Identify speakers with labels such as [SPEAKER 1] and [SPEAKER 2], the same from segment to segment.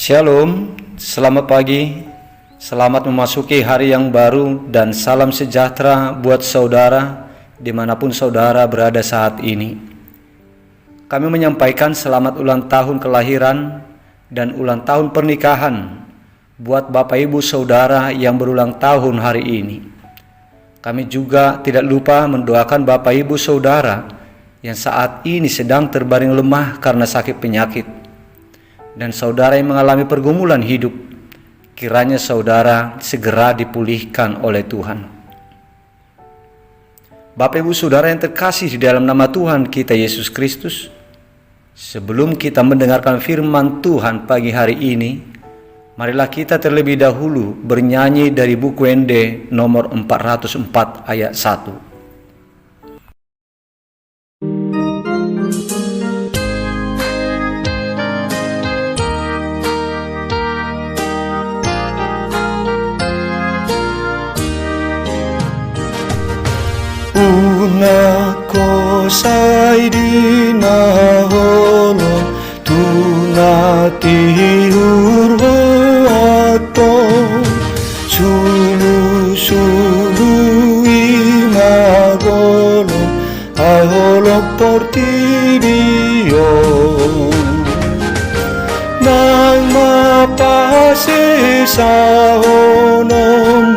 [SPEAKER 1] Shalom, selamat pagi, selamat memasuki hari yang baru dan salam sejahtera buat saudara dimanapun saudara berada saat ini. Kami menyampaikan selamat ulang tahun kelahiran dan ulang tahun pernikahan buat Bapak Ibu Saudara yang berulang tahun hari ini. Kami juga tidak lupa mendoakan Bapak Ibu Saudara yang saat ini sedang terbaring lemah karena sakit penyakit, dan saudara yang mengalami pergumulan hidup, kiranya saudara segera dipulihkan oleh Tuhan. Bapak Ibu Saudara yang terkasih di dalam nama Tuhan kita Yesus Kristus, sebelum kita mendengarkan firman Tuhan pagi hari ini, marilah kita terlebih dahulu bernyanyi dari buku ND nomor 404 ayat 1.
[SPEAKER 2] Una kosai di naholo tuna tiur hoato sulu imagolo aholo portirio nang mapase sa honomu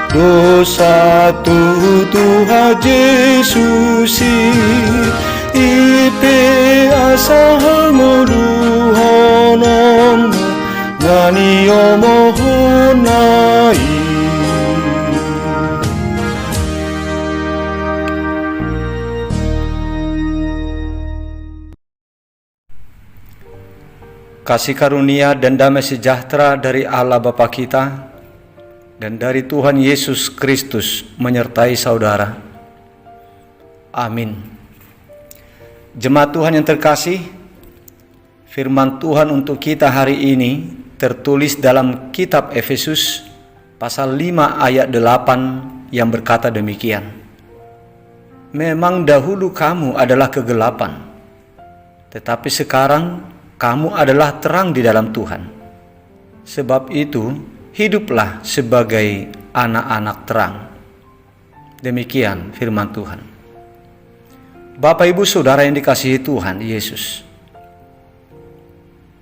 [SPEAKER 2] dosa Tuhan Yesus ipe asahamu honong nani omohonai.
[SPEAKER 1] Kasih karunia dan damai sejahtera dari Allah Bapa kita dan dari Tuhan Yesus Kristus menyertai saudara. Amin. Jemaat Tuhan yang terkasih, firman Tuhan untuk kita hari ini tertulis dalam kitab Efesus pasal 5 ayat 8 yang berkata demikian. Memang dahulu kamu adalah kegelapan, tetapi sekarang kamu adalah terang di dalam Tuhan. Sebab itu, hiduplah sebagai anak-anak terang. Demikian firman Tuhan. Bapak Ibu Saudara yang dikasihi Tuhan Yesus,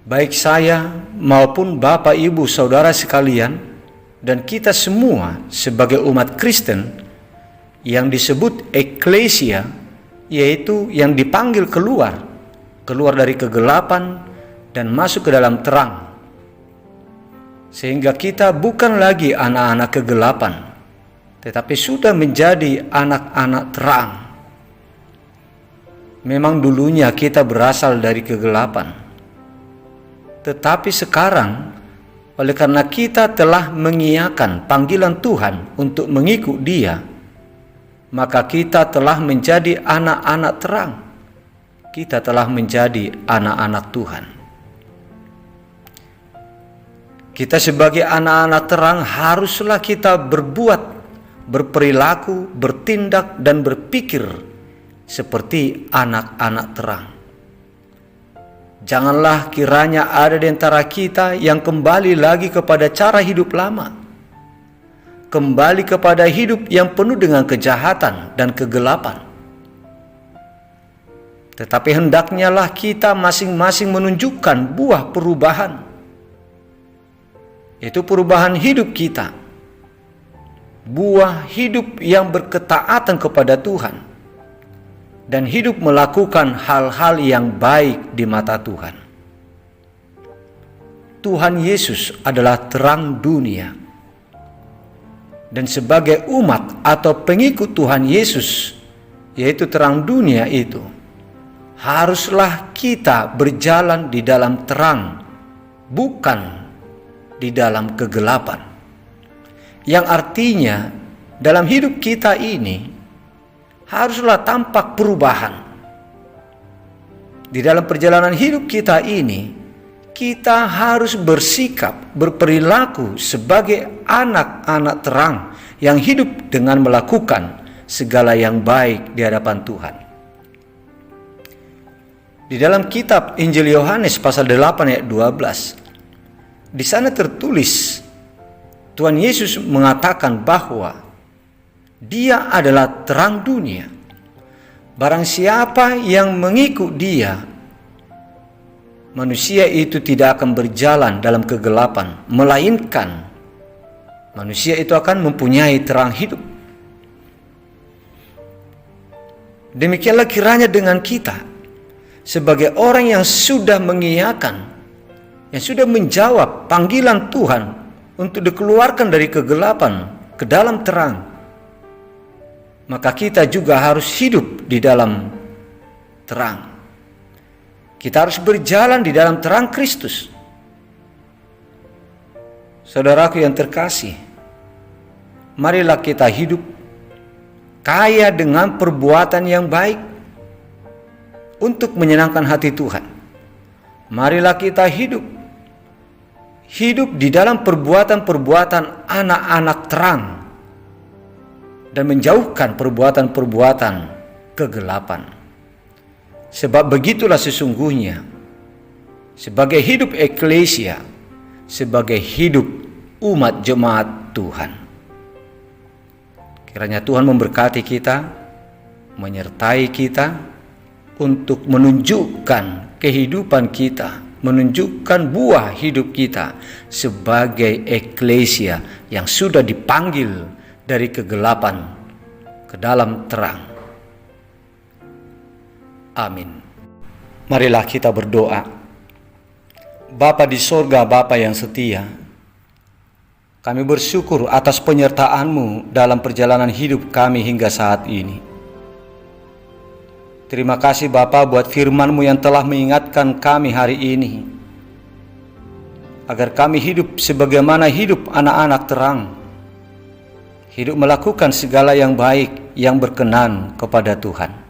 [SPEAKER 1] baik saya maupun Bapak Ibu Saudara sekalian dan kita semua sebagai umat Kristen yang disebut eklesia, yaitu yang dipanggil keluar dari kegelapan dan masuk ke dalam terang, sehingga kita bukan lagi anak-anak kegelapan, tetapi sudah menjadi anak-anak terang. Memang dulunya kita berasal dari kegelapan, tetapi sekarang oleh karena kita telah mengiyakan panggilan Tuhan untuk mengikut Dia, maka kita telah menjadi anak-anak terang. Kita telah menjadi anak-anak Tuhan. Kita sebagai anak-anak terang haruslah kita berbuat, berperilaku, bertindak, dan berpikir seperti anak-anak terang. Janganlah kiranya ada di antara kita yang kembali lagi kepada cara hidup lama, kembali kepada hidup yang penuh dengan kejahatan dan kegelapan. Tetapi hendaknya lah kita masing-masing menunjukkan buah perubahan, itu perubahan hidup kita, buah hidup yang berketaatan kepada Tuhan, dan hidup melakukan hal-hal yang baik di mata Tuhan. Tuhan Yesus adalah terang dunia, dan sebagai umat atau pengikut Tuhan Yesus, yaitu terang dunia itu, haruslah kita berjalan di dalam terang, bukan di dalam kegelapan. Yang artinya dalam hidup kita ini haruslah tampak perubahan. Di dalam perjalanan hidup kita ini, kita harus bersikap, berperilaku sebagai anak-anak terang yang hidup dengan melakukan segala yang baik di hadapan Tuhan. Di dalam kitab Injil Yohanes pasal 8 ayat 12, di sana tertulis Tuhan Yesus mengatakan bahwa Dia adalah terang dunia. Barang siapa yang mengikut Dia, manusia itu tidak akan berjalan dalam kegelapan, melainkan manusia itu akan mempunyai terang hidup. Demikianlah kiranya dengan kita, sebagai orang yang sudah mengiyakan, yang sudah menjawab panggilan Tuhan untuk dikeluarkan dari kegelapan ke dalam terang, maka kita juga harus hidup di dalam terang. Kita harus berjalan di dalam terang Kristus. Saudaraku yang terkasih, marilah kita hidup kaya dengan perbuatan yang baik untuk menyenangkan hati Tuhan. Marilah kita hidup di dalam perbuatan-perbuatan anak-anak terang dan menjauhkan perbuatan-perbuatan kegelapan. Sebab begitulah sesungguhnya sebagai hidup eklesia, sebagai hidup umat jemaat Tuhan. Kiranya Tuhan memberkati kita, menyertai kita untuk menunjukkan kehidupan kita, menunjukkan buah hidup kita sebagai eklesia yang sudah dipanggil dari kegelapan ke dalam terang. Amin. Marilah kita berdoa. Bapa di sorga, Bapa yang setia, kami bersyukur atas penyertaan-Mu dalam perjalanan hidup kami hingga saat ini. Terima kasih Bapa buat firman-Mu yang telah mengingatkan kami hari ini, agar kami hidup sebagaimana hidup anak-anak terang, hidup melakukan segala yang baik yang berkenan kepada Tuhan.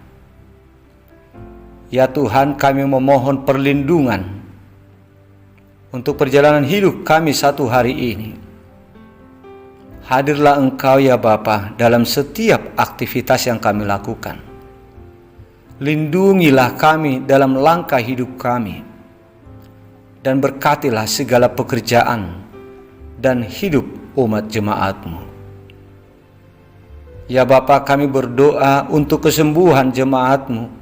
[SPEAKER 1] Ya Tuhan, kami memohon perlindungan untuk perjalanan hidup kami satu hari ini. Hadirlah Engkau ya Bapa dalam setiap aktivitas yang kami lakukan. Lindungilah kami dalam langkah hidup kami, dan berkatilah segala pekerjaan dan hidup umat jemaat-Mu. Ya Bapa, kami berdoa untuk kesembuhan jemaat-Mu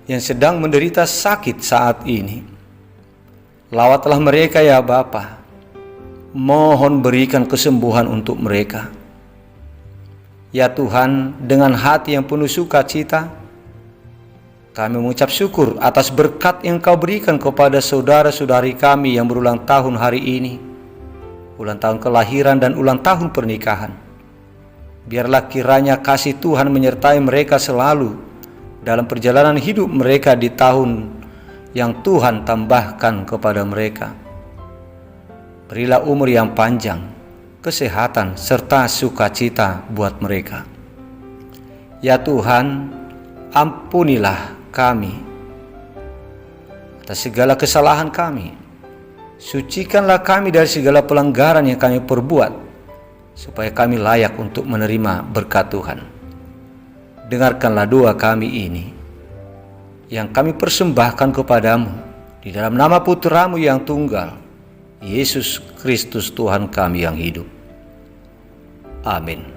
[SPEAKER 1] yang sedang menderita sakit saat ini. Lawatlah mereka ya Bapa, mohon berikan kesembuhan untuk mereka. Ya Tuhan, dengan hati yang penuh sukacita, kami mengucap syukur atas berkat yang Kau berikan kepada saudara-saudari kami yang berulang tahun hari ini, ulang tahun kelahiran dan ulang tahun pernikahan. Biarlah kiranya kasih Tuhan menyertai mereka selalu dalam perjalanan hidup mereka di tahun yang Tuhan tambahkan kepada mereka. Berilah umur yang panjang, kesehatan, serta sukacita buat mereka. Ya Tuhan, ampunilah kami atas segala kesalahan kami. Sucikanlah kami dari segala pelanggaran yang kami perbuat, supaya kami layak untuk menerima berkat Tuhan. Dengarkanlah doa kami ini yang kami persembahkan kepadamu di dalam nama Putra-Mu yang tunggal, Yesus Kristus Tuhan kami yang hidup. Amin.